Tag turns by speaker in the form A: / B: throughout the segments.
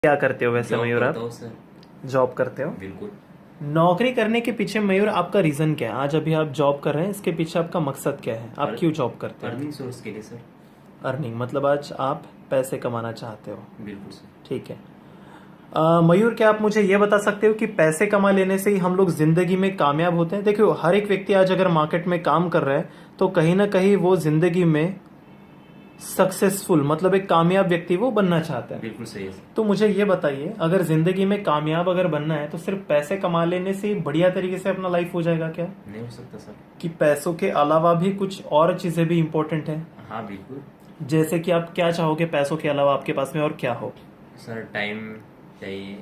A: क्या करते हो वैसे मयूर आप?
B: सर।
A: जॉब करते हो?
B: बिल्कुल।
A: नौकरी करने के पीछे मयूर आपका रीजन क्या है? आज अभी आप जॉब कर रहे हैं, इसके पीछे आपका मकसद क्या है? आप क्यों जॉब करते हो?
B: अर्निंग सोर्स के लिए सर।
A: अर्निंग मतलब आज आप पैसे कमाना चाहते हो।
B: बिल्कुल सर।
A: ठीक है। मयूर, क्या आप मुझे ये बता सकते हो कि पैसे कमा लेने से ही हम लोग जिंदगी में कामयाब होते हैं? देखियो, हर एक व्यक्ति आज अगर मार्केट में काम कर रहा है तो कहीं ना कहीं वो जिंदगी में सक्सेसफुल मतलब एक कामयाब व्यक्ति वो बनना चाहता है।
B: बिल्कुल सही है सर।
A: तो मुझे ये बताइए, अगर जिंदगी में कामयाब अगर बनना है तो सिर्फ पैसे कमा लेने से ही बढ़िया तरीके से अपना लाइफ हो जाएगा क्या?
B: नहीं हो सकता सर।
A: कि पैसों के अलावा भी कुछ और चीजें भी इंपॉर्टेंट है?
B: हाँ बिल्कुल।
A: जैसे कि आप क्या चाहोगे पैसों के अलावा आपके पास में और क्या हो?
B: सर टाइम चाहिए।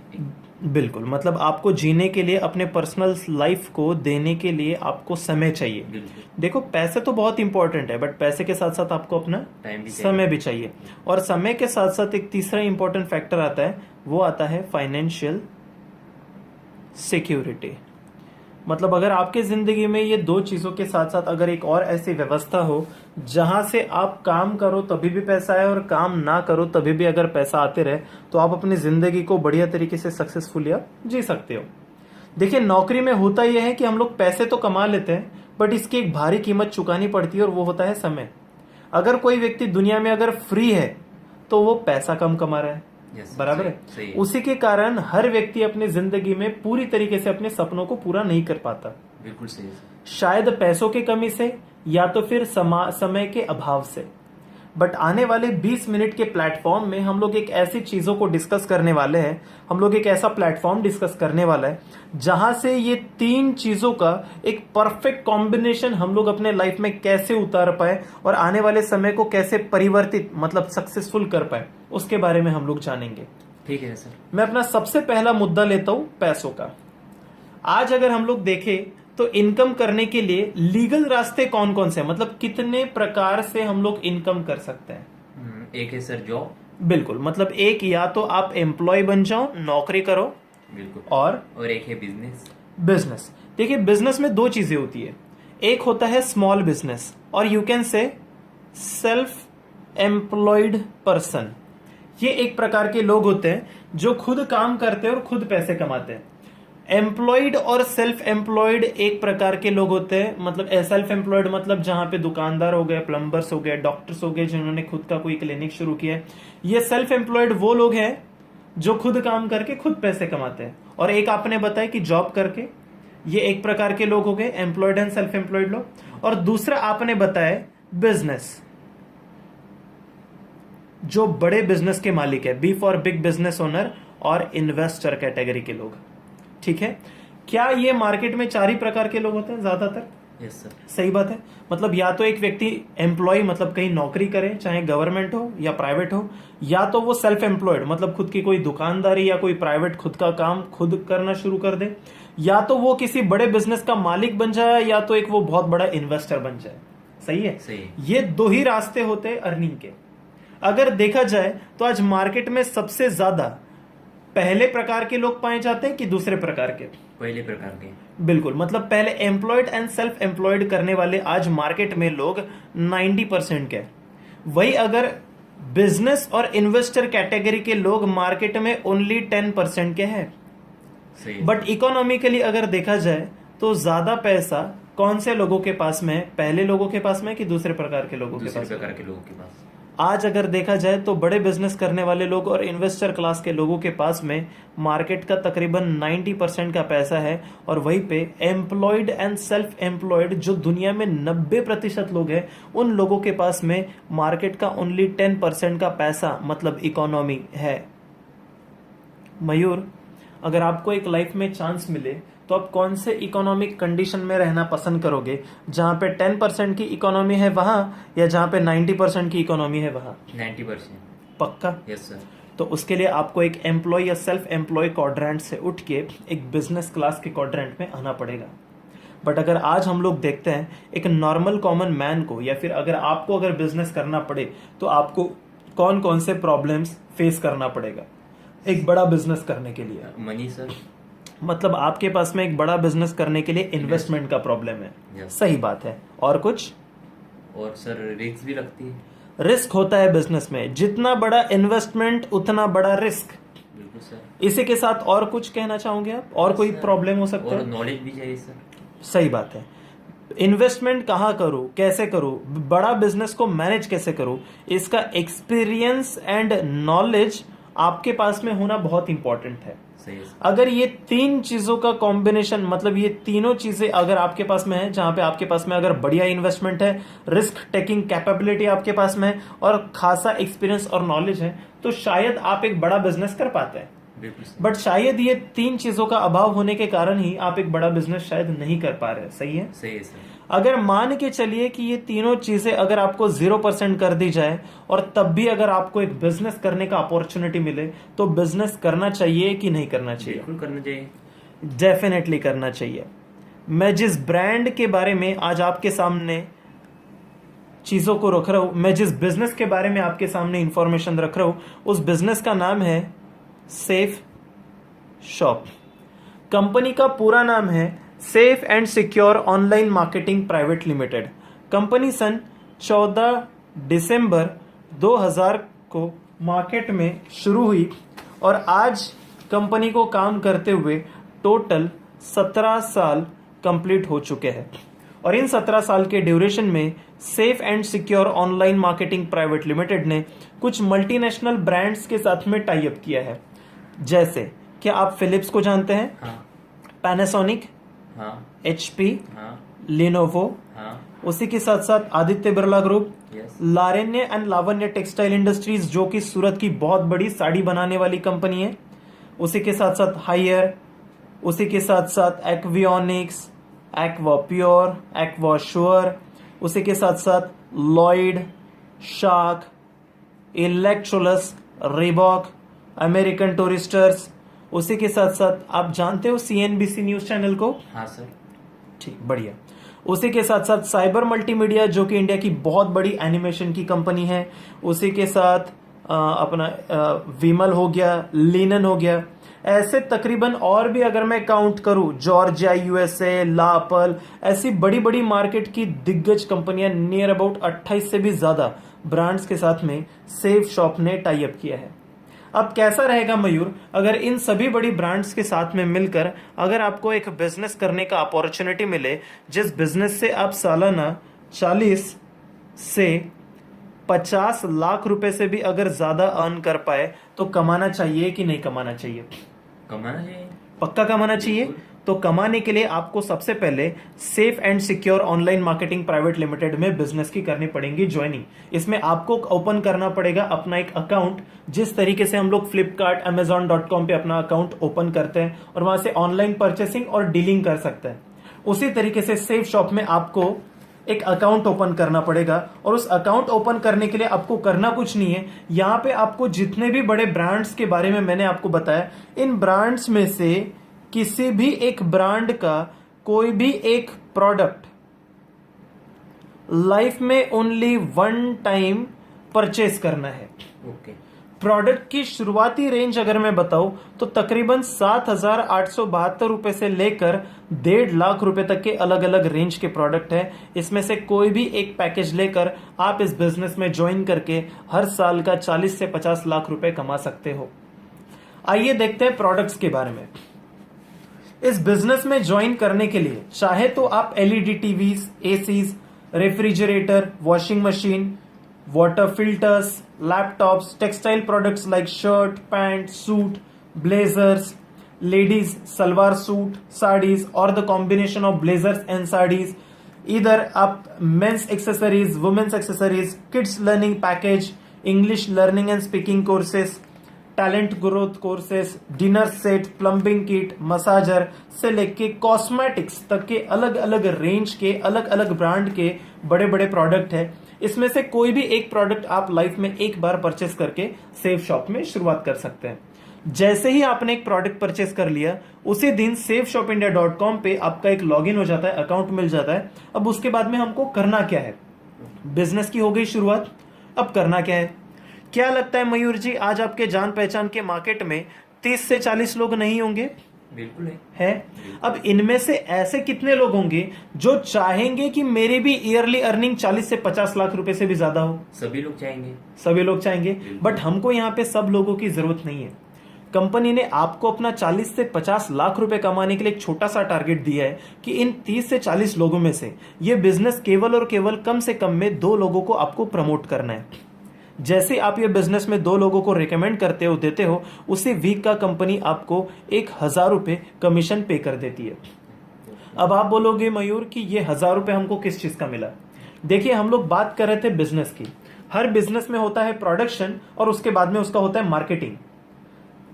A: बिल्कुल, मतलब आपको जीने के लिए, अपने पर्सनल लाइफ को देने के लिए आपको समय चाहिए।
B: बिल्कुल।
A: देखो, पैसे तो बहुत इंपॉर्टेंट है, बट पैसे के साथ साथ आपको अपना
B: टाइम भी
A: समय भी चाहिए। और समय के साथ साथ एक तीसरा इंपॉर्टेंट फैक्टर आता है, वो आता है फाइनेंशियल सिक्योरिटी। मतलब अगर आपके जिंदगी में ये दो चीजों के साथ साथ अगर एक और ऐसी व्यवस्था हो जहां से आप काम करो तभी भी पैसा आए और काम ना करो तभी भी अगर पैसा आते रहे, तो आप अपनी जिंदगी को बढ़िया तरीके से सक्सेसफुल या जी सकते हो। देखिए, नौकरी में होता यह है कि हम लोग पैसे तो कमा लेते हैं, बट इसकी एक भारी कीमत चुकानी पड़ती है और वो होता है समय। अगर कोई व्यक्ति दुनिया में अगर फ्री है तो वो पैसा कम कमा रहा है। बराबर है?
B: सही है।
A: उसी के कारण हर व्यक्ति अपनी जिंदगी में पूरी तरीके से अपने सपनों को पूरा नहीं कर पाता।
B: बिल्कुल सही है।
A: शायद पैसों की कमी से या तो फिर समय के अभाव से। बट आने वाले 20 मिनट के प्लेटफॉर्म में हम लोग एक ऐसी चीजों को डिस्कस करने वाले हैं, हम लोग एक ऐसा प्लेटफॉर्म डिस्कस करने वाला है जहां से ये तीन चीजों का एक परफेक्ट कॉम्बिनेशन हम लोग अपने लाइफ में कैसे उतार पाए और आने वाले समय को कैसे परिवर्तित मतलब सक्सेसफुल कर पाए, उसके बारे में हम लोग जानेंगे।
B: ठीक है सर।
A: मैं अपना सबसे पहला मुद्दा लेता हूं पैसों का। आज अगर हम लोग देखें तो इनकम करने के लिए लीगल रास्ते कौन कौन से, मतलब कितने प्रकार से हम लोग इनकम कर सकते हैं?
B: एक है सर जॉब।
A: बिल्कुल, मतलब एक या तो आप एम्प्लॉय बन जाओ, नौकरी करो।
B: बिल्कुल।
A: और
B: एक है बिजनेस।
A: बिजनेस। देखिए, बिजनेस में दो चीजें होती है। एक होता है स्मॉल बिजनेस और you can say self employed person. ये एक प्रकार के लोग होते हैं जो खुद काम करते हैं और खुद पैसे कमाते हैं। एम्प्लॉयड और सेल्फ एम्प्लॉयड एक प्रकार के लोग होते हैं। मतलब सेल्फ एम्प्लॉयड मतलब जहां पे दुकानदार हो गए, प्लम्बर्स हो गए, डॉक्टर्स हो गए जिन्होंने खुद का कोई क्लिनिक शुरू किया है। ये सेल्फ एम्प्लॉयड वो लोग हैं जो खुद काम करके खुद पैसे कमाते हैं। और एक आपने बताया कि जॉब करके, ये एक प्रकार के लोग हो गए एम्प्लॉयड एंड सेल्फ एम्प्लॉयड लोग। और दूसरा आपने बताया बिजनेस, जो बड़े बिजनेस के मालिक है, B for big business owner और इन्वेस्टर कैटेगरी के लोग। ठीक है? क्या ये मार्केट में चार ही प्रकार के लोग होते हैं ज्यादातर?
B: Yes sir.
A: सही बात है। मतलब या तो एक व्यक्ति एम्प्लॉय मतलब कहीं नौकरी करे, चाहे गवर्नमेंट हो या प्राइवेट हो, या तो वो सेल्फ एम्प्लॉयड मतलब खुद की कोई दुकानदारी या कोई प्राइवेट खुद का काम खुद करना शुरू कर दे, या तो वो किसी बड़े बिजनेस का मालिक बन जाए, या तो एक वो बहुत बड़ा इन्वेस्टर बन जाए। सही है?
B: सही है।
A: ये दो ही रास्ते होते हैं अर्निंग के। अगर देखा जाए तो आज मार्केट में सबसे ज्यादा पहले प्रकार के लोग पाए जाते हैं कि दूसरे प्रकार के?
B: पहले प्रकार के।
A: बिल्कुल, मतलब पहले एम्प्लॉयड एंड सेल्फ एम्प्लॉयड करने वाले आज मार्केट में लोग 90% के। वही अगर बिजनेस और इन्वेस्टर कैटेगरी के लोग मार्केट में ओनली 10% के हैं।
B: सही।
A: बट इकोनॉमिकली अगर देखा जाए तो ज्यादा पैसा कौन से लोगों के पास में है? पहले लोगों के पास में कि दूसरे प्रकार के लोगों के पास?
B: दूसरे प्रकार के लोगों के पास।
A: आज अगर देखा जाए तो बड़े बिजनेस करने वाले लोग और इन्वेस्टर क्लास के लोगों के पास में मार्केट का तकरीबन 90% का पैसा है। और वहीं पे एम्प्लॉयड एंड सेल्फ एम्प्लॉयड जो दुनिया में 90% लोग हैं, उन लोगों के पास में मार्केट का ओनली 10% का पैसा मतलब इकोनॉमी है। मयूर, अगर आपको एक लाइफ में चांस मिले तो आप कौन से इकोनॉमिक कंडीशन में रहना पसंद करोगे? जहां पे 10% की इकोनॉमी है वहां, या जहां पे 90% की इकोनॉमी है वहां?
B: 90%।
A: पक्का?
B: Yes sir.
A: तो उसके लिए आपको एक एम्प्लॉय या सेल्फ एम्प्लॉय क्वाड्रेंट से उठ के एक बिजनेस क्लास के क्वाड्रेंट में आना पड़ेगा। बट अगर आज हम लोग देखते हैं एक नॉर्मल कॉमन मैन को, या फिर अगर आपको अगर बिजनेस करना पड़े तो आपको कौन कौन से प्रॉब्लम्स फेस करना पड़ेगा एक बड़ा बिजनेस करने के लिए?
B: Money sir.
A: मतलब आपके पास में एक बड़ा बिजनेस करने के लिए इन्वेस्टमेंट का प्रॉब्लम है।
B: Yes.
A: सही बात है। और कुछ?
B: और सर रिस्क भी लगती है।
A: रिस्क होता है बिजनेस में, जितना बड़ा इन्वेस्टमेंट उतना बड़ा रिस्क।
B: बिल्कुल सर।
A: इसी के साथ और कुछ कहना चाहोगे आप, और कोई
B: सर,
A: प्रॉब्लम हो सकता
B: और
A: है?
B: नॉलेज भी चाहिए सर।
A: सही बात है। इन्वेस्टमेंट कहाँ करूं, कैसे करूं, बड़ा बिजनेस को मैनेज कैसे करूं, इसका एक्सपीरियंस एंड नॉलेज आपके पास में होना बहुत इंपॉर्टेंट है।
B: सही है सर।
A: अगर ये तीन चीजों का कॉम्बिनेशन, मतलब ये तीनों चीजें अगर आपके पास में है, जहां पे आपके पास में अगर बढ़िया इन्वेस्टमेंट है, रिस्क टेकिंग कैपेबिलिटी आपके पास में है और खासा एक्सपीरियंस और नॉलेज है, तो शायद आप एक बड़ा बिजनेस कर पाते हैं।
B: बिल्कुल सर।
A: बट शायद ये तीन चीजों का अभाव होने के कारण ही आप एक बड़ा बिजनेस शायद नहीं कर पा रहे। सही है?
B: सही है सर।
A: अगर मान के चलिए कि ये तीनों चीजें अगर आपको 0% कर दी जाए और तब भी अगर आपको एक बिजनेस करने का अपॉर्चुनिटी मिले, तो बिजनेस करना चाहिए कि नहीं करना चाहिए?
B: बिल्कुल करना चाहिए।
A: डेफिनेटली करना चाहिए। मैं जिस ब्रांड के बारे में आज आपके सामने चीजों को रख रहा हूं, मैं जिस बिजनेस के बारे में आपके सामने इंफॉर्मेशन रख रहा हूं, उस बिजनेस का नाम है सेफ शॉप। कंपनी का पूरा नाम है safe and secure online marketing private limited. Company सन 14 दिसंबर 2000 को मार्केट में शुरू हुई और आज कंपनी को काम करते हुए टोटल 17 साल कंप्लीट हो चुके हैं। और इन 17 साल के ड्यूरेशन में safe and secure online marketing private limited ने कुछ मल्टीनेशनल ब्रांड्स के साथ में टाई अप किया है। जैसे, क्या आप फिलिप्स को जानते हैं?
B: हाँ।
A: पैनासोनिक,
B: हाँ।
A: HP,
B: हाँ।
A: लिनोवो,
B: हाँ।
A: उसी के साथ साथ आदित्य बिरला ग्रुप,
B: यस।
A: लारेन्य एंड लावण्य टेक्सटाइल इंडस्ट्रीज जो कि सूरत की बहुत बड़ी साड़ी बनाने वाली कंपनी है, उसी के साथ साथ हायर, उसी के साथ साथ एक्वियोनिक्स, एक्वा प्योर, एक्वा श्योर, उसी के साथ साथ लॉयड, शार्क, इलेक्ट्रोलस, रिबॉक, अमेरिकन टूरिस्टर्स, उसी के साथ साथ आप जानते हो CNBC न्यूज चैनल को?
B: हाँ सर।
A: ठीक, बढ़िया। उसी के साथ साथ साइबर मल्टीमीडिया जो कि इंडिया की बहुत बड़ी एनिमेशन की कंपनी है, उसी के साथ अपना विमल हो गया, लिनन हो गया, ऐसे तकरीबन और भी अगर मैं काउंट करूं, जॉर्जिया USA, लापल, ऐसी बड़ी बड़ी मार्केट की दिग्गज कंपनियां नियर अबाउट 28 से भी ज्यादा ब्रांड्स के साथ में सेफ शॉप ने टाई अप किया है। अब कैसा रहेगा मयूर, अगर इन सभी बड़ी ब्रांड्स के साथ में मिलकर अगर आपको एक बिजनेस करने का अपॉर्चुनिटी मिले, जिस बिजनेस से आप सालाना 40 से 50 लाख रुपए से भी अगर ज्यादा अर्न कर पाए, तो कमाना चाहिए कि नहीं कमाना चाहिए?
B: कमाना चाहिए।
A: पक्का कमाना चाहिए। तो कमाने के लिए आपको सबसे पहले safe and secure online marketing private limited में बिजनेस की करनी पड़ेगी ज्वाइनिंग। इसमें आपको ओपन करना पड़ेगा अपना एक अकाउंट, जिस तरीके से हम लोग फ्लिपकार्ट, amazon.com पे अपना अकाउंट ओपन करते हैं और वहां से ऑनलाइन परचेसिंग और डीलिंग कर सकते हैं, उसी तरीके से सेफ शॉप में आपको एक अकाउंट ओपन करना पड़ेगा। और उस अकाउंट ओपन करने के लिए आपको करना कुछ नहीं है, यहाँ पे आपको जितने भी बड़े ब्रांड्स के बारे में मैंने आपको बताया, इन ब्रांड्स में से किसी भी एक ब्रांड का कोई भी एक प्रोडक्ट लाइफ में ओनली 1 टाइम परचेस करना है।
B: ओके।
A: प्रोडक्ट की शुरुआती रेंज अगर मैं बताऊं तो तकरीबन 7,872 रुपए से लेकर 1.5 लाख रुपए तक के अलग अलग रेंज के प्रोडक्ट है। इसमें से कोई भी एक पैकेज लेकर आप इस बिजनेस में ज्वाइन करके हर साल का 40 से 50 लाख रुपए कमा सकते हो। आइए देखते हैं प्रोडक्ट्स के बारे में। इस बिजनेस में ज्वाइन करने के लिए चाहे तो आप LED TVs, ACs, refrigerator, washing machine, water filters, laptops, textile products like shirt, pant, suit, blazers, ladies salwar suit, sarees or the combination of blazers and sarees, either up men's accessories, women's accessories, kids learning package, English learning and speaking courses, talent growth courses, dinner set, plumbing kit, massager से लेके cosmetics तक के अलग अलग range के अलग अलग brand के बड़े बड़े प्रोडक्ट है। इसमें से कोई भी एक प्रोडक्ट आप लाइफ में एक बार परचेस करके सेफ शॉप में शुरुआत कर सकते हैं। जैसे ही आपने एक प्रोडक्ट परचेस कर लिया, उसी दिन safeshopindia.com पे आपका एक लॉगिन हो जाता है, अकाउंट मिल जाता है। अब उसके बाद में हमको करना क्या है? बिजनेस की हो गई शुरुआत, अब करना क्या है? क्या लगता है मयूर जी, आज आपके जान पहचान के मार्केट में 30 से 40 लोग नहीं होंगे?
B: बिल्कुल
A: है। अब इनमें से ऐसे कितने लोग होंगे जो चाहेंगे कि मेरी भी ईयरली अर्निंग 40 से 50 लाख रुपए से भी ज्यादा हो?
B: सभी लोग चाहेंगे।
A: सभी लोग चाहेंगे, बट हमको यहाँ पे सब लोगों की जरूरत नहीं है। कंपनी ने आपको अपना 40 से 50 लाख रुपए कमाने के लिए एक छोटा सा टारगेट दिया है कि इन 30 से 40 लोगों में से ये बिजनेस केवल और केवल कम से कम में 2 लोगों को आपको प्रमोट करना है। जैसे आप ये बिजनेस में 2 लोगों को रिकमेंड करते हो, देते हो, उसी वीक का कंपनी आपको 1,000 रुपए कमीशन पे कर देती है। अब आप बोलोगे मयूर कि ये 1,000 रुपए हमको किस चीज का मिला? देखिए, हम लोग बात कर रहे थे बिजनेस की। हर बिजनेस में होता है प्रोडक्शन और उसके बाद में उसका होता है मार्केटिंग।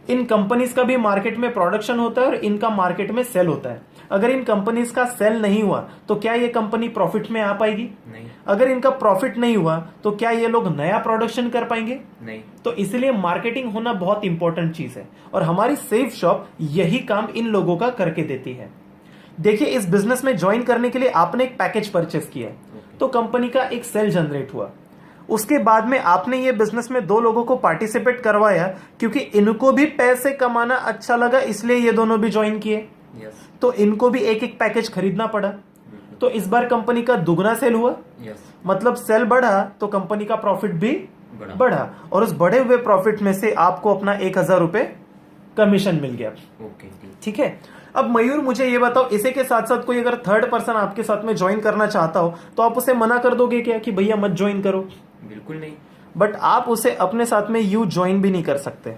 A: इन कंपनीज का भी मार्केट में प्रोडक्शन होता है और इनका मार्केट में सेल होता है। अगर इन कंपनीज का सेल नहीं हुआ तो क्या ये कंपनी प्रॉफिट में आ पाएगी?
B: नहीं।
A: अगर इनका प्रॉफिट नहीं हुआ तो क्या ये लोग नया प्रोडक्शन कर पाएंगे?
B: नहीं।
A: तो इसलिए मार्केटिंग होना बहुत इंपॉर्टेंट चीज है और हमारी सेफ शॉप यही काम इन लोगों का करके देती है। देखिए, इस बिजनेस में ज्वाइन करने के लिए आपने एक पैकेज परचेस किया तो कंपनी का एक सेल जनरेट हुआ। उसके बाद में आपने ये बिजनेस में 2 लोगों को पार्टिसिपेट करवाया क्योंकि इनको भी पैसे कमाना अच्छा लगा, इसलिए ये दोनों भी ज्वाइन किए। तो इनको भी एक एक पैकेज खरीदना पड़ा। तो इस बार कंपनी का दुगना सेल हुआ। मतलब सेल बढ़ा तो कंपनी का प्रॉफिट भी बढ़ा और उस बढ़े हुए प्रॉफिट में से आपको अपना 1,000 रुपए कमीशन मिल गया। ठीक है। अब मयूर, मुझे ये बताओ, इसी के साथ साथ कोई अगर थर्ड पर्सन आपके साथ में ज्वाइन करना चाहता हो तो आप उसे मना कर दोगे क्या कि भैया मत ज्वाइन करो?
B: बिल्कुल नहीं।
A: बट आप उसे अपने साथ में यू ज्वाइन भी नहीं कर सकते।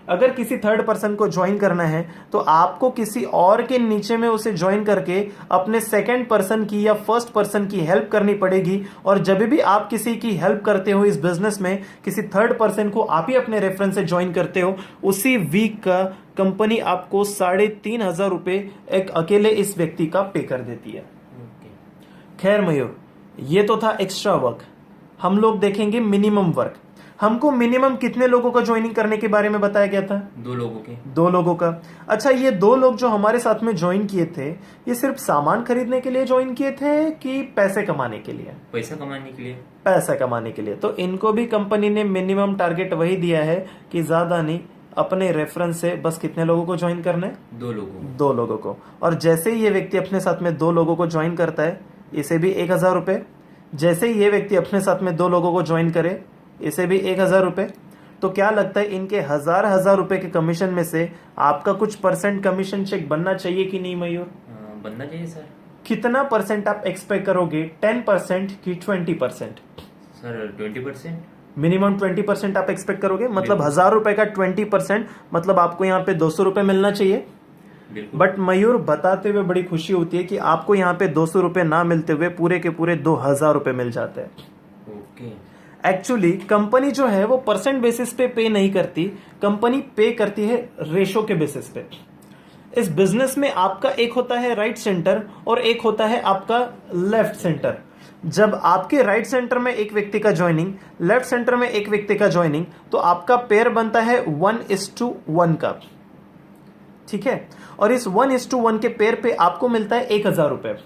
A: अगर किसी थर्ड पर्सन को ज्वाइन करना है तो आपको किसी और के नीचे में उसे ज्वाइन करके अपने सेकंड पर्सन की या फर्स्ट पर्सन की हेल्प करनी पड़ेगी। और जब भी आप किसी की हेल्प करते हो इस बिजनेस में, किसी थर्ड पर्सन को आप ही अपने रेफरेंस से ज्वाइन करते हो, उसी वीक का कंपनी आपको 3,500 रुपए एक अकेले इस व्यक्ति का पे कर देती है। खैर मयूर, ये तो था एक्स्ट्रा वर्क। हम लोग देखेंगे मिनिमम वर्क। हमको मिनिमम कितने लोगों का ज्वाइनिंग करने के बारे में बताया गया था?
B: 2 लोगों के।
A: 2 लोगों का। अच्छा, ये 2 लोग जो हमारे साथ में ज्वाइन किए थे, ये सिर्फ सामान खरीदने के लिए ज्वाइन किए थे कि पैसे कमाने के लिए?
B: पैसा कमाने के लिए।
A: पैसा कमाने के लिए। तो इनको भी कंपनी ने मिनिमम टारगेट वही दिया है कि ज्यादा नहीं, अपने रेफरेंस से बस कितने लोगों को ज्वाइन करना है?
B: 2
A: लोगों को। और जैसे ही ये व्यक्ति अपने साथ में 2 लोगों को ज्वाइन करता है, इसे भी 1,000 रुपए। जैसे ही ये व्यक्ति अपने साथ में 2 लोगों को ज्वाइन करे, इसे भी 1,000 रुपए। तो क्या लगता है, इनके हजार रुपए के कमीशन में से आपका कुछ परसेंट कमीशन चेक बनना चाहिए कि नहीं मयूर?
B: बनना चाहिए सर। कितना
A: परसेंट आप एक्सपेक्ट करोगे? 10% कि 20%?
B: सर 20%।
A: मिनिमम 20% आप एक्सपेक्ट करोगे? मतलब 1,000 रुपए का 20%, मतलब आपको यहाँ पे 200 रुपए मिलना चाहिए। बट मयूर, बताते हुए बड़ी खुशी होती है कि आपको यहाँ पे 200 रुपए ना मिलते हुए पूरे के पूरे 2,000 रुपए मिल जाते हैं। एक्चुअली कंपनी जो है वो परसेंट बेसिस पे नहीं करती, कंपनी पे करती है रेशो के बेसिस पे। इस बिजनेस में आपका एक होता है राइट सेंटर और एक होता है आपका लेफ्ट सेंटर। जब आपके राइट सेंटर में एक व्यक्ति का ज्वाइनिंग, लेफ्ट सेंटर में एक व्यक्ति का ज्वाइनिंग, तो आपका पेयर बनता है 1:1 का। ठीक है। और इस 1:1 के पेयर पे आपको मिलता है 1,000 रुपए।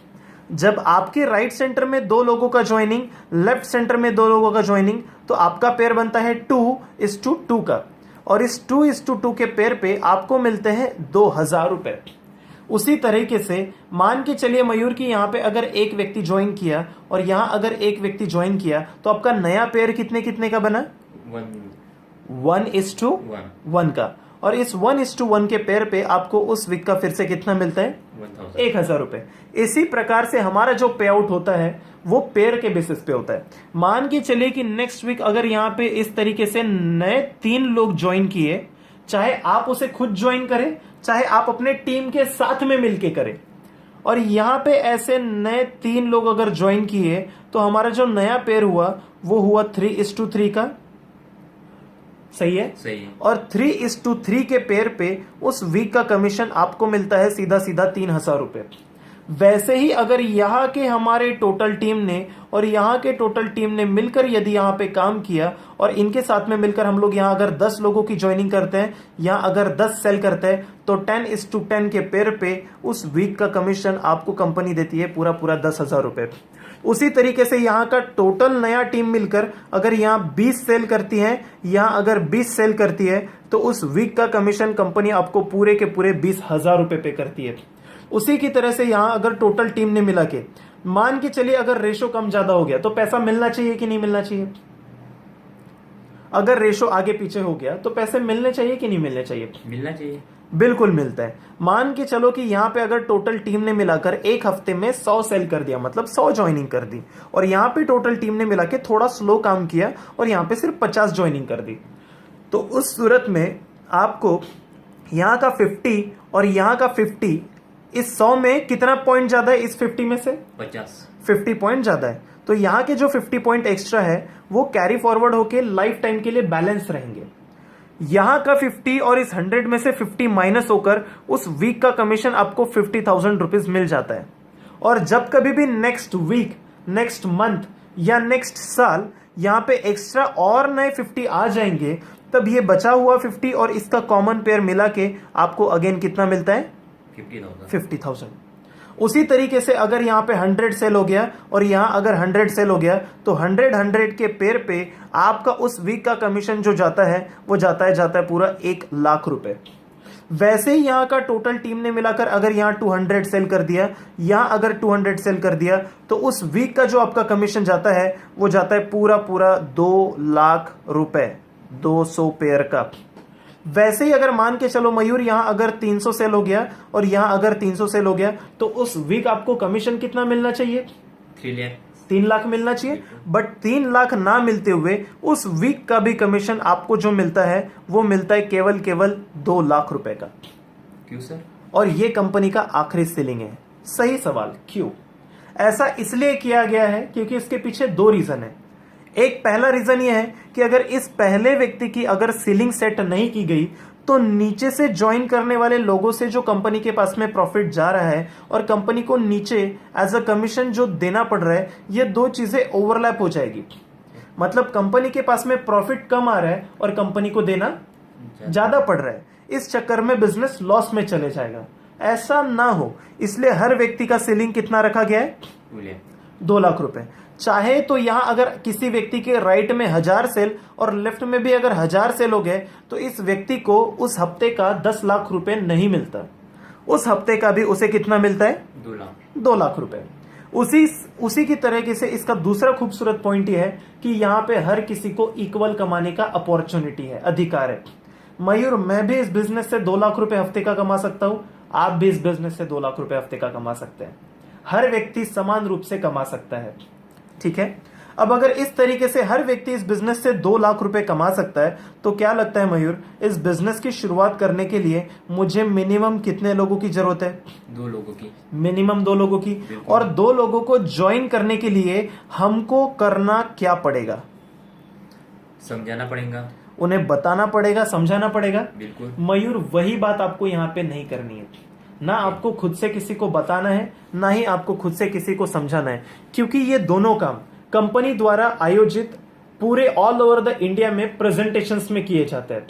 A: जब आपके राइट सेंटर में 2 लोगों का ज्वाइनिंग, लेफ्ट सेंटर में 2 लोगों का ज्वाइनिंग, तो आपका पेयर बनता है 2:2 का। और इस 2:2 के पेयर पे आपको मिलते हैं 2,000 रुपए। उसी तरीके से मान के चलिए मयूर की यहाँ पे अगर एक व्यक्ति ज्वाइन किया और यहाँ अगर एक व्यक्ति ज्वाइन किया, तो आपका नया पेयर कितने कितने का बना? 1:1 का। और इस 1:1 के पेयर पे आपको उस वीक का फिर से कितना मिलता है? 1,000 रुपए। इसी प्रकार से हमारा जो पे आउट होता है वो पेयर के बेसिस पे होता है। मान के चलिए कि नेक्स्ट वीक अगर यहाँ पे इस तरीके से नए 3 लोग ज्वाइन किए, चाहे आप उसे खुद ज्वाइन करें, चाहे आप अपने टीम के साथ में मिलके करें, और यहाँ पे ऐसे नए 3 लोग अगर ज्वाइन किए, तो हमारा जो नया पेयर हुआ वो हुआ 3:3 का। सही है?
B: सही है।
A: और 3:3 के पेयर पे उस वीक का कमीशन आपको मिलता है सीधा सीधा 3,000 रुपए। वैसे ही अगर यहाँ के हमारे टोटल टीम ने और यहाँ के टोटल टीम ने मिलकर यदि यहाँ पे काम किया और इनके साथ में मिलकर हम लोग यहाँ अगर 10 लोगों की ज्वाइनिंग करते हैं, यहाँ अगर 10 सेल करते हैं, तो 10:10 के पेयर पे उस वीक का कमीशन आपको कंपनी देती है पूरा 10,000 रुपए। उसी तरीके से यहाँ का टोटल नया टीम मिलकर अगर यहाँ 20 सेल करती है, यहाँ अगर 20 सेल करती है, तो उस वीक का कमीशन कंपनी आपको पूरे के पूरे 20,000 रुपए पे करती है। उसी की तरह से यहाँ अगर टोटल टीम ने मिला के मान के चलिए अगर रेशो कम ज्यादा हो गया, तो पैसा मिलना चाहिए कि नहीं मिलना चाहिए? अगर रेशो आगे पीछे हो गया तो पैसे मिलने चाहिए कि नहीं मिलने चाहिए?
B: मिलना चाहिए।
A: बिल्कुल मिलता है। मान के चलो कि यहाँ पे अगर टोटल टीम ने मिलाकर एक हफ्ते में 100 सेल कर दिया, मतलब 100 ज्वाइनिंग कर दी, और यहाँ पे टोटल टीम ने मिला के थोड़ा स्लो काम किया और यहाँ पे सिर्फ 50 ज्वाइनिंग कर दी, तो उस सूरत में आपको यहाँ का 50 और यहाँ का 50, इस 100 में कितना पॉइंट ज्यादा है? इस 50 में से 50 पॉइंट ज्यादा है, तो यहाँ के जो 50 पॉइंट एक्स्ट्रा है वो कैरी फॉरवर्ड होके लाइफ टाइम के लिए बैलेंस रहेंगे। यहां का 50 और इस 100 में से 50 माइनस होकर उस वीक का कमीशन आपको 50,000 रुपीज मिल जाता है। और जब कभी भी नेक्स्ट वीक, नेक्स्ट मंथ या नेक्स्ट साल यहां पे एक्स्ट्रा और नए 50 आ जाएंगे, तब ये बचा हुआ 50 और इसका कॉमन पेयर मिला के आपको अगेन कितना मिलता है? 50,000। उसी तरीके से अगर यहाँ पे 100 सेल हो गया और यहाँ अगर 100 सेल हो गया, तो 100 के पेयर पे आपका उस वीक का कमीशन जो जाता है वो जाता है पूरा 1,00,000 रुपए। वैसे ही यहाँ का टोटल टीम ने मिलाकर अगर यहाँ 200 सेल कर दिया, यहाँ अगर 200 सेल कर दिया, तो उस वीक का जो आपका कमीशन जाता है वो जाता है पूरा 2,00,000 रुपए, 200 पेयर का। वैसे ही अगर मान के चलो मयूर यहां अगर 300 सेल हो गया और यहां अगर 300 सेल हो गया, तो उस वीक आपको कमीशन कितना मिलना चाहिए? 3 लाख मिलना चाहिए। बट 3 लाख ना मिलते हुए उस वीक का भी कमीशन आपको जो मिलता है वो मिलता है केवल 2 लाख रुपए का।
B: क्यों सर?
A: और ये कंपनी का आखिरी सीलिंग है। सही सवाल, क्यों? ऐसा इसलिए किया गया है क्योंकि इसके पीछे 2 रीजन है। एक पहला रीजन ये है कि अगर इस पहले व्यक्ति की अगर सीलिंग सेट नहीं की गई, तो नीचे से ज्वाइन करने वाले लोगों से जो कंपनी के पास में प्रॉफिट जा रहा है और कंपनी को नीचे एज अ कमीशन जो देना पड़ रहा है, ये 2 चीजें ओवरलैप हो जाएगी। मतलब कंपनी के पास में प्रॉफिट कम आ रहा है और कंपनी को देना ज्यादा पड़ रहा है, इस चक्कर में बिजनेस लॉस में चले जाएगा। ऐसा ना हो, इसलिए हर व्यक्ति का सीलिंग कितना रखा गया है? 2 लाख रुपए। चाहे तो यहां अगर किसी व्यक्ति के राइट में 1000 सेल और लेफ्ट में भी अगर 1000 सेल हो गए, तो इस व्यक्ति को उस हफ्ते का 10 लाख रुपए नहीं मिलता। उस हफ्ते का भी उसे कितना मिलता है? 2 लाख रुपए। उसी की तरीके से इसका दूसरा खूबसूरत पॉइंट यह है कि यहाँ पे हर किसी को इक्वल कमाने का अपॉर्चुनिटी है, अधिकार है। मयूर, मैं भी इस बिजनेस से 2 लाख रुपए हफ्ते का कमा सकता हूं, आप भी इस बिजनेस से 2 लाख रुपए हफ्ते का कमा सकते हैं। हर व्यक्ति समान रूप से कमा सकता है, ठीक है। अब अगर इस तरीके से हर व्यक्ति इस बिजनेस से 2 लाख रुपए कमा सकता है, तो क्या लगता है मयूर, इस बिजनेस की शुरुआत करने के लिए मुझे मिनिमम कितने लोगों की जरूरत है?
B: 2 लोगों की।
A: मिनिमम 2 लोगों की। और 2 लोगों को ज्वाइन करने के लिए हमको करना क्या पड़ेगा?
B: समझाना पड़ेगा,
A: उन्हें बताना पड़ेगा, समझाना पड़ेगा।
B: बिल्कुल
A: मयूर, वही बात आपको यहाँ पे नहीं करनी है। ना आपको खुद से किसी को बताना है, ना ही आपको खुद से किसी को समझाना है, क्योंकि ये दोनों काम कंपनी द्वारा आयोजित पूरे ऑल ओवर द इंडिया में प्रेजेंटेशंस में किए जाते हैं।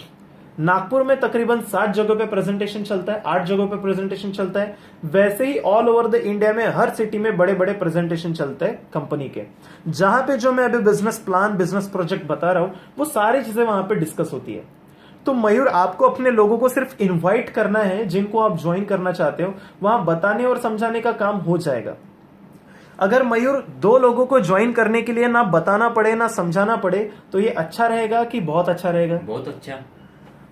A: नागपुर में तकरीबन 60 जगहों पे प्रेजेंटेशन चलता है, 8 जगहों पे प्रेजेंटेशन चलता है। वैसे ही ऑल ओवर द इंडिया में हर सिटी में बड़े बड़े प्रेजेंटेशन चलते हैं कंपनी के, जहां पे जो मैं अभी बिजनेस प्लान, बिजनेस प्रोजेक्ट बता रहा हूं, वो सारी चीजें वहां पे डिस्कस होती है। तो मयूर, आपको अपने लोगों को सिर्फ इनवाइट करना है, जिनको आप ज्वाइन करना चाहते हो, वहां बताने और समझाने का काम हो जाएगा। अगर मयूर 2 लोगों को ज्वाइन करने के लिए ना बताना पड़े ना समझाना पड़े, तो ये अच्छा रहेगा कि बहुत अच्छा रहेगा?
B: बहुत अच्छा।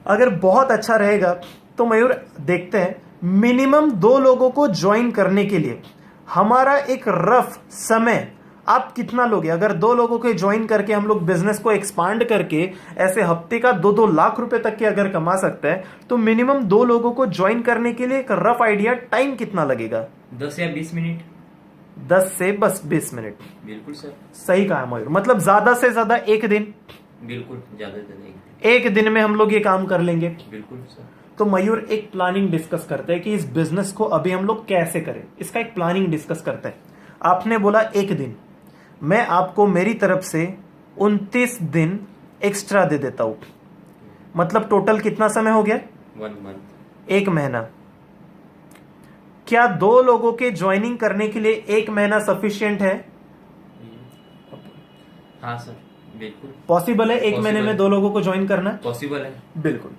A: अगर बहुत अच्छा रहेगा तो मयूर देखते हैं, मिनिमम 2 लोगों को ज्वाइन करने के लिए हमारा एक रफ समय आप कितना लोगे? अगर 2 लोगों को ज्वाइन करके हम लोग बिजनेस को एक्सपांड करके ऐसे हफ्ते का 2-2 लाख रुपए तक के अगर कमा सकते हैं, तो मिनिमम 2 लोगों को ज्वाइन करने के लिए एक रफ आइडिया टाइम कितना लगेगा?
B: 10 या 20 मिनट।
A: 10 से बस 20 मिनट।
B: बिल्कुल सर,
A: सही कहा मयूर। मतलब ज्यादा से ज्यादा 1 दिन।
B: बिल्कुल, ज्यादा से ज्यादा
A: 1 दिन में हम लोग ये काम कर लेंगे।
B: बिल्कुल सर।
A: तो मयूर, एक प्लानिंग डिस्कस करते हैं कि इस बिजनेस को अभी हम लोग कैसे करें, इसका एक प्लानिंग डिस्कस करते हैं। आपने बोला 1 दिन, मैं आपको मेरी तरफ से 29 दिन एक्स्ट्रा दे देता हूं। मतलब टोटल कितना समय हो गया?
B: 1 मंथ।
A: 1 महीना। क्या 2 लोगों के ज्वाइनिंग करने के लिए 1 महीना सफिशिएंट है?
B: हाँ सर, बिल्कुल
A: पॉसिबल है 1 महीने में 2 लोगों को ज्वाइन करना?
B: पॉसिबल है,
A: बिल्कुल।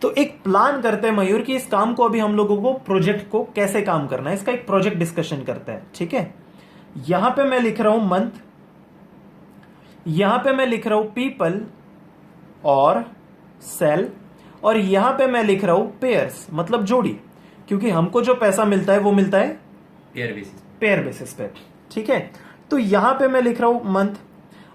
A: तो एक प्लान करते हैं मयूर कि इस काम को अभी हम लोगों को, प्रोजेक्ट को कैसे काम करना है, इसका एक प्रोजेक्ट डिस्कशन करते हैं, ठीक है। यहां पे मैं लिख रहा हूं मंथ, यहां पे मैं लिख रहा हूं पीपल, और सेल, और यहां पे मैं लिख रहा हूं पेयर्स, मतलब जोड़ी, क्योंकि हमको जो पैसा मिलता है वो मिलता है पेयर बेसिस पे। ठीक है, तो यहां पे मैं लिख रहा हूं मंथ।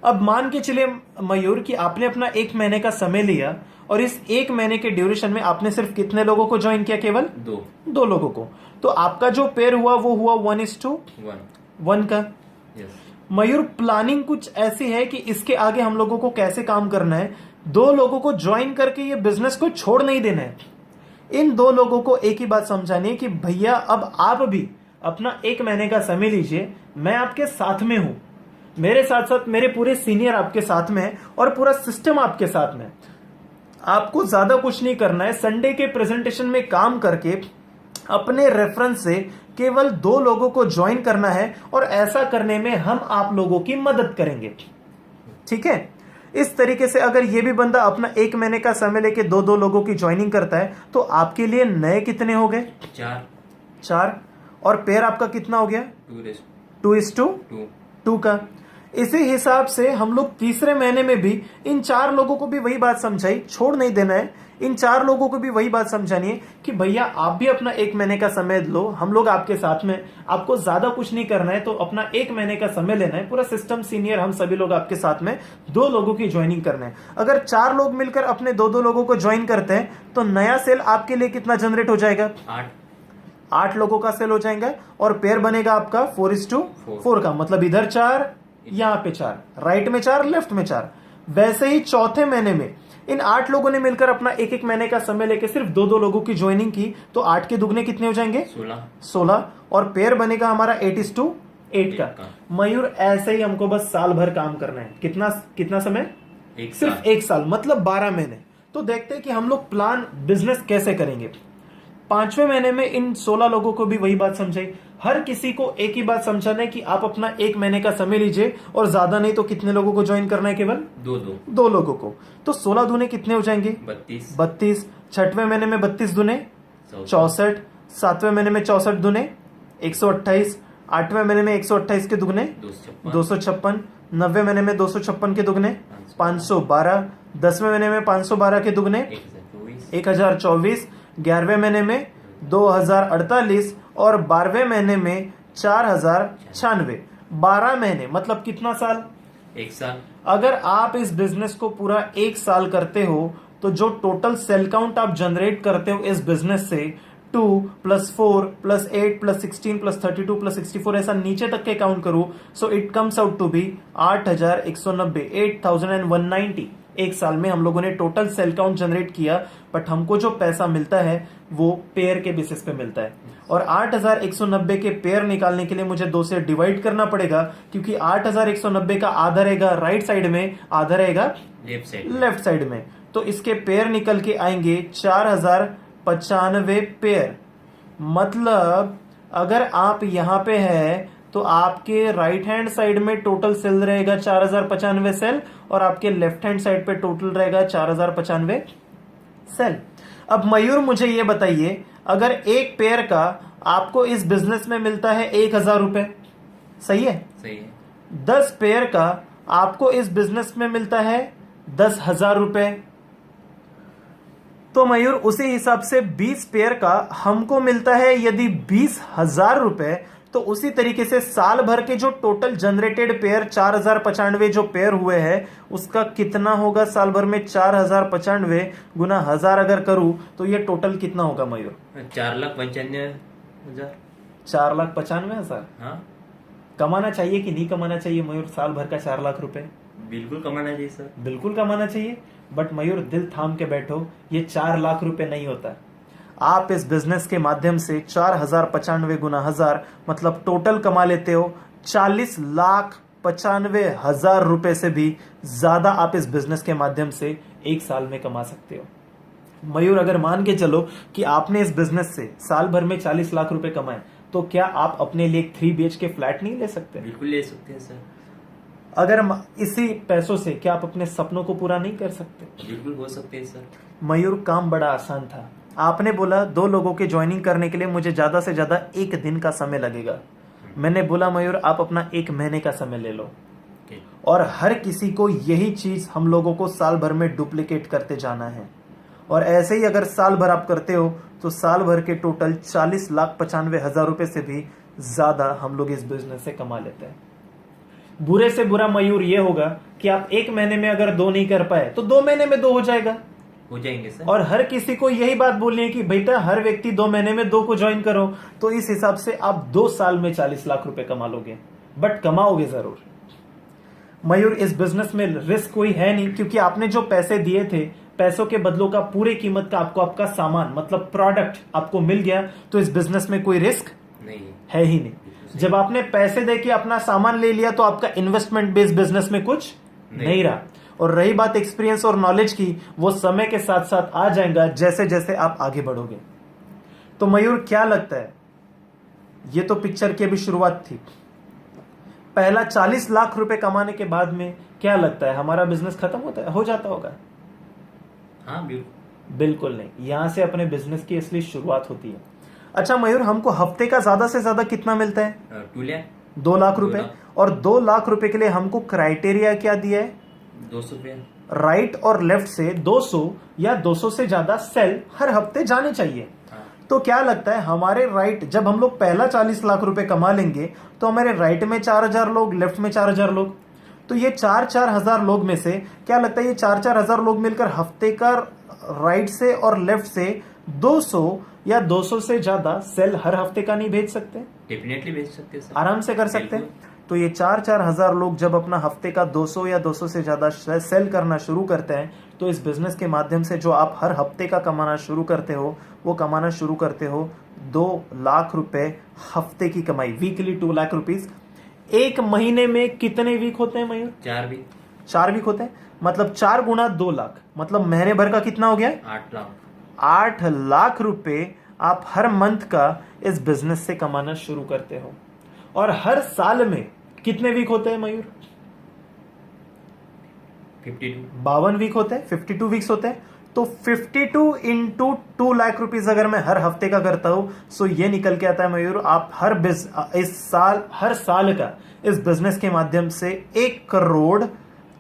A: अब मान के चलिए मयूर कि आपने अपना 1 महीने का समय लिया और इस 1 महीने के ड्यूरेशन में आपने सिर्फ कितने लोगों को ज्वाइन किया? केवल दो लोगों को। तो आपका जो पेयर हुआ वो हुआ 1:1 का। मयूर प्लानिंग कुछ ऐसी है कि इसके आगे हम लोगों को कैसे काम करना है। 2 लोगों को ज्वाइन करके ये बिजनेस को छोड़ नहीं देना है। इन 2 लोगों को एक ही बात समझानी है कि भैया अब आप भी अपना 1 महीने का समय लीजिए, मैं आपके साथ में हूं, मेरे साथ साथ मेरे पूरे सीनियर आपके साथ में है और पूरा सिस्टम आपके साथ में। आपको ज्यादा कुछ नहीं करना है, संडे के प्रेजेंटेशन में काम करके अपने रेफरेंस से केवल 2 लोगों को ज्वाइन करना है और ऐसा करने में हम आप लोगों की मदद करेंगे। ठीक है, इस तरीके से अगर ये भी बंदा अपना 1 महीने का समय लेके 2 लोगों की ज्वाइनिंग करता है तो आपके लिए नए कितने हो गए? 4। और पेयर आपका कितना हो गया? 2:2 का। इसी हिसाब से हम लोग तीसरे महीने में भी इन 4 लोगों को भी वही बात समझाई, छोड़ नहीं देना है। इन 4 लोगों को भी वही बात समझानी है कि भैया आप भी अपना 1 महीने का समय लो, हम लोग आपके साथ में, आपको ज्यादा कुछ नहीं करना है, तो अपना 1 महीने का समय लेना है, पूरा सिस्टम सीनियर हम सभी लोग आपके साथ में 2 लोगों की ज्वाइनिंग करना है। अगर 4 लोग मिलकर अपने 2 लोगों को ज्वाइन करते हैं तो नया सेल आपके लिए कितना जनरेट हो जाएगा? 8 लोगों का सेल हो जाएगा और पेयर बनेगा आपका 4:4 का, मतलब इधर 4, यहां पे 4, राइट में 4, लेफ्ट में 4। वैसे ही चौथे महीने में इन 8 लोगों ने मिलकर अपना 1 महीने का समय लेकर सिर्फ 2 लोगों की ज्वाइनिंग की, तो 8 के दुगने कितने हो जाएंगे? 16, और पेयर बनेगा हमारा 8:8 का। मयूर ऐसे ही हमको बस साल भर काम करना है। कितना समय? सिर्फ 1 साल, मतलब 12 महीने। तो देखते हैं कि हम लोग प्लान बिजनेस कैसे करेंगे। 5वें महीने में इन 16 लोगों को भी वही बात समझाई। हर किसी को एक ही बात समझाना है कि आप अपना 1 महीने का समय लीजिए और ज्यादा नहीं तो कितने लोगों को ज्वाइन करना है? केवल 2 लोगों को। तो 16 दूने कितने हो जाएंगे? 32। 6वें महीने में 32 दूने 64। 7वें महीने में 64 दूने 128। 8वें महीने में 128 के दुगने 256। 9वें महीने में 256 के दुगने 512। 10वें महीने में 512 के दुगने 1024। 11वें महीने में 2048 और 12वें महीने में 4096। 12 महीने मतलब कितना साल?
B: 1 साल।
A: अगर आप इस बिजनेस को पूरा 1 साल करते हो तो जो टोटल सेल काउंट आप जनरेट करते हो इस बिजनेस से 2 + 4 + 8 + 16 + 32 + 64 ऐसा नीचे तक के काउंट करूं, so it comes out to be 8190, 8190। 1 साल में हम लोगों ने टोटल सेल काउंट जनरेट किया, बट हमको जो पैसा मिलता है वो पेयर के बेसिस पे मिलता है। और 8190 के पेयर निकालने के लिए मुझे 2 से डिवाइड करना पड़ेगा, क्योंकि 8190 का आधा रहेगा राइट साइड में, आधा रहेगा लेफ्ट साइड में। तो इसके पेयर निकल के आएंगे 4095 पेयर। मतलब अगर आप यहां पे है तो आपके राइट हैंड साइड में टोटल सेल रहेगा 4095 सेल और आपके लेफ्ट हैंड साइड पे टोटल रहेगा 4095 सेल। अब मयूर मुझे ये बताइए, अगर एक पेयर का आपको इस बिजनेस में मिलता है 1000 रुपए, सही है? 10 पेयर का आपको इस बिजनेस में मिलता है 10,000 रुपए। तो मयूर उसी हिसाब से 20 पेयर का हमको मिलता है यदि 20,000 रुपए, तो उसी तरीके से साल भर के जो टोटल जनरेटेड पेयर 4095 जो पेयर हुए हैं उसका कितना होगा साल भर में? 4095 गुना 1000 अगर करूं तो ये टोटल कितना होगा मयूर?
B: 4,95,000।
A: 4,95,000।
B: हाँ,
A: कमाना चाहिए कि नहीं कमाना चाहिए मयूर साल भर का 4 लाख रुपए?
B: बिल्कुल कमाना चाहिए सर।
A: बिल्कुल कमाना चाहिए, बट मयूर दिल थाम के बैठो, ये 4 लाख रुपए नहीं होता। आप इस बिजनेस के माध्यम से 4095 गुना 1000 मतलब टोटल कमा लेते हो 40,95,000 रुपए से भी ज्यादा आप इस बिजनेस के माध्यम से 1 साल में कमा सकते हो। मयूर अगर मान के चलो कि आपने इस बिजनेस से साल भर में 40 लाख रुपए कमाए, तो क्या आप अपने लिए 3 BHK फ्लैट नहीं ले सकते?
B: बिल्कुल ले सकते हैं सर।
A: अगर इसी पैसों से क्या आप अपने सपनों को पूरा नहीं कर सकते?
B: बिल्कुल हो सकते हैं सर।
A: मयूर काम बड़ा आसान था। आपने बोला 2 लोगों के ज्वाइनिंग करने के लिए मुझे ज्यादा से ज्यादा 1 दिन का समय लगेगा। मैंने बोला मयूर आप अपना 1 महीने का समय ले लो और हर किसी को यही चीज हम लोगों को साल भर में डुप्लीकेट करते जाना है। और ऐसे ही अगर साल भर आप करते हो तो साल भर के टोटल 40,95,000 रुपए से भी ज्यादा हम लोग इस बिजनेस से कमा लेते हैं। बुरे से बुरा मयूर ये होगा कि आप 1 महीने में अगर 2 नहीं कर पाए तो 2 महीने में 2 हो जाएगा।
B: हो जाएंगे सर।
A: और हर किसी को यही बात बोलनी है कि बेटा हर व्यक्ति 2 महीने में 2 को ज्वाइन करो, तो इस हिसाब से आप 2 साल में 40 लाख रुपए कमा लोगे, बट कमाओगे जरूर। मयूर इस बिजनेस में रिस्क कोई है नहीं, क्योंकि आपने जो पैसे दिए थे पैसों के बदलों का पूरे कीमत का आपको आपका सामान मतलब प्रोडक्ट आपको मिल गया, तो इस बिजनेस में कोई रिस्क
B: नहीं
A: है ही नहीं। जब आपने पैसे देके अपना सामान ले लिया तो आपका इन्वेस्टमेंट बेस्ड बिजनेस में कुछ नहीं रहा। और रही बात एक्सपीरियंस और नॉलेज की, वो समय के साथ साथ आ जाएगा जैसे जैसे आप आगे बढ़ोगे। तो मयूर क्या लगता है, ये तो पिक्चर की अभी शुरुआत थी, पहला 40 लाख रुपए कमाने के बाद में क्या लगता है हमारा बिजनेस खत्म होता है, हो जाता होगा?
B: हाँ
A: बिल्कुल नहीं, यहां से अपने बिजनेस की असली शुरुआत होती है। अच्छा मयूर, हमको हफ्ते का ज्यादा से ज्यादा कितना मिलता है? 2 लाख रुपए। और 2 लाख रुपए के लिए हमको क्राइटेरिया क्या दिया है?
B: 200 रुपया।
A: राइट और लेफ्ट से 200 या 200 से ज्यादा सेल हर हफ्ते जाने चाहिए। तो क्या लगता है हमारे राइट, जब हम लोग पहला 40 लाख रुपए कमा लेंगे तो हमारे राइट में 4,000 लोग, लेफ्ट में 4,000 लोग, तो ये 4-4 हजार लोग में से क्या लगता है ये 4-4 हजार लोग मिलकर हफ्ते का राइट से और लेफ्ट से 200 या 200 से ज्यादा सेल हर हफ्ते का नहीं भेज सकते?
B: डेफिनेटली भेज सकते हैं सर,
A: आराम से कर सकते हैं। तो ये 4-4 हजार लोग जब अपना हफ्ते का 200 या 200 से ज्यादा सेल करना शुरू करते हैं, तो इस बिजनेस के माध्यम से जो आप हर हफ्ते का कमाना शुरू करते हो, वो कमाना शुरू करते हो 2 लाख रुपए हफ्ते की कमाई, वीकली 2 लाख रुपीज। एक महीने में कितने वीक होते हैं मयूर? 4 वीक होते हैं, मतलब 4 गुना 2 लाख, मतलब महीने भर का कितना हो गया?
B: 8 लाख।
A: 8 लाख रुपए आप हर मंथ का इस बिजनेस से कमाना शुरू करते हो। और हर साल में कितने वीक होते हैं मयूर? 52 वीक होते हैं, 52 वीक्स होते हैं। तो 52 इंटू 2 लाख रुपीज अगर मैं हर हफ्ते का करता हूं, सो ये निकल के आता है मयूर, आप हर साल का इस बिजनेस के माध्यम से 1 करोड़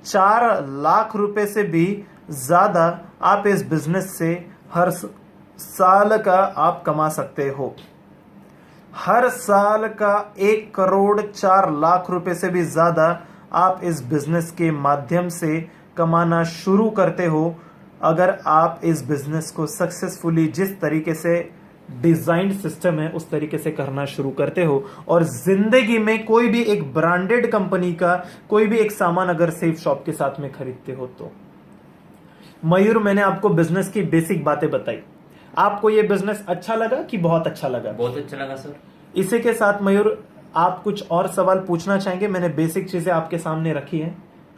A: 4 लाख रुपए से भी ज्यादा आप इस बिजनेस से हर साल का आप कमा सकते हो। हर साल का 1 करोड़ 4 लाख रुपए से भी ज्यादा आप इस बिजनेस के माध्यम से कमाना शुरू करते हो, अगर आप इस बिजनेस को सक्सेसफुली जिस तरीके से डिजाइंड सिस्टम है उस तरीके से करना शुरू करते हो। और जिंदगी में कोई भी एक ब्रांडेड कंपनी का कोई भी एक सामान अगर सेफ शॉप के साथ में खरीदते हो तो। मयूर, मैंने आपको बिजनेस की बेसिक बातें बताई, आपको ये बिजनेस अच्छा लगा कि बहुत अच्छा लगा?
B: बहुत अच्छा लगा सर।
A: इसी के साथ मयूर आप कुछ और सवाल पूछना चाहेंगे? मैंने बेसिक चीजें आपके सामने रखी हैं,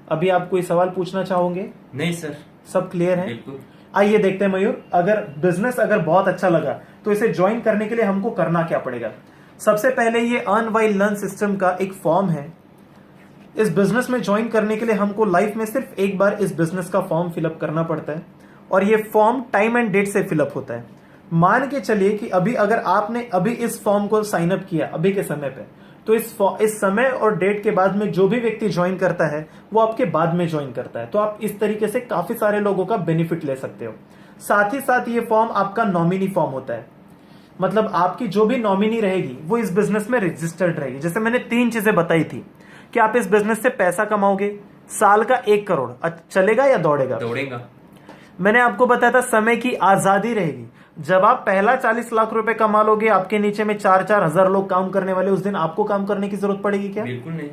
A: अभी आप कोई सवाल पूछना चाहोगे?
B: नहीं सर,
A: सब क्लियर है?
B: बिल्कुल।
A: आइए देखते हैं मयूर, अगर बिजनेस अगर बहुत अच्छा लगा तो इसे ज्वाइन करने के लिए हमको करना क्या पड़ेगा। सबसे पहले ये अर्न व्हाइल लर्न सिस्टम का एक फॉर्म है। इस बिजनेस में ज्वाइन करने के लिए हमको लाइफ में सिर्फ एक बार इस बिजनेस का फॉर्म फिलअप करना पड़ता है, और ये फॉर्म टाइम एंड डेट से फिलअप होता है। मान के चलिए कि अभी अगर आपने अभी इस फॉर्म को साइन अप किया अभी के समय पे, तो इस समय और डेट के बाद में जो भी व्यक्ति ज्वाइन करता है वो आपके बाद में ज्वाइन करता है, तो आप इस तरीके से काफी सारे लोगों का बेनिफिट ले सकते हो। साथ ही साथ ये फॉर्म आपका नॉमिनी फॉर्म होता है, मतलब आपकी जो भी नॉमिनी रहेगी वो इस बिजनेस में रजिस्टर्ड रहेगी। जैसे मैंने 3 चीजें बताई थी कि आप इस बिजनेस से पैसा कमाओगे, साल का 1 करोड़, चलेगा या दौड़ेगा?
B: दौड़ेगा।
A: मैंने आपको बताया था समय की आजादी रहेगी। जब आप पहला 40 लाख रुपए कमा लोगे, आपके नीचे में 4-4 हजार लोग काम करने वाले, उस दिन आपको काम करने की जरूरत पड़ेगी क्या?
B: बिल्कुल नहीं।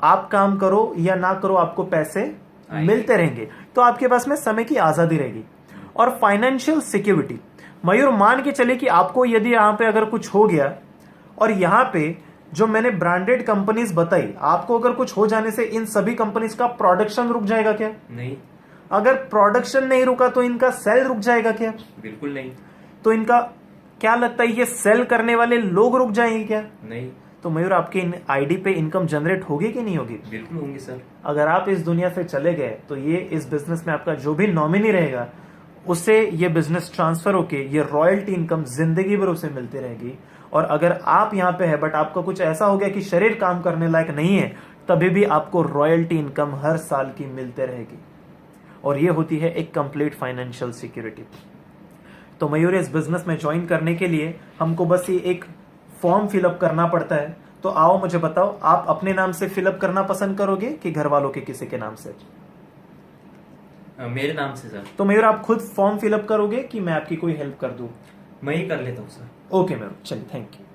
A: आप काम करो या ना करो, आपको पैसे मिलते रहेंगे, तो आपके पास में समय की आजादी रहेगी। और फाइनेंशियल सिक्योरिटी, मयूर मान के चले कि आपको यदि यहाँ पे अगर कुछ हो गया, और यहाँ पे जो मैंने ब्रांडेड कंपनीज बताई, आपको अगर कुछ हो जाने से इन सभी कंपनीज का प्रोडक्शन रुक जाएगा क्या?
B: नहीं।
A: अगर प्रोडक्शन नहीं रुका तो इनका सेल रुक जाएगा क्या?
B: बिल्कुल नहीं।
A: तो इनका क्या लगता है, ये सेल करने वाले लोग रुक जाएंगे क्या?
B: नहीं।
A: तो मयूर, आपके आईडी पे इनकम जनरेट होगी कि नहीं होगी?
B: बिल्कुल होंगी सर।
A: अगर आप इस दुनिया से चले गए तो ये इस बिजनेस में आपका जो भी नॉमिनी रहेगा उसे ये बिजनेस ट्रांसफर होके ये रॉयल्टी इनकम जिंदगी भर उसे मिलती रहेगी। और अगर आप यहां पे है बट आपका कुछ ऐसा हो गया कि शरीर काम करने लायक नहीं है, तभी भी आपको रॉयल्टी इनकम हर साल की मिलते रहेगी, और ये होती है एक कंप्लीट फाइनेंशियल सिक्योरिटी। तो मयूर, इस बिजनेस में ज्वाइन करने के लिए हमको बस ये एक फॉर्म फिलअप करना पड़ता है। तो आओ मुझे बताओ, आप अपने नाम से फिलअप करना पसंद करोगे कि घर वालों के किसी के नाम से?
B: मेरे नाम से सर।
A: तो मयूर, आप खुद फॉर्म फिलअप करोगे कि मैं आपकी कोई हेल्प कर दूं?
B: मैं ही कर लेता हूँ सर।
A: ओके मयूर, चलिए, थैंक यू।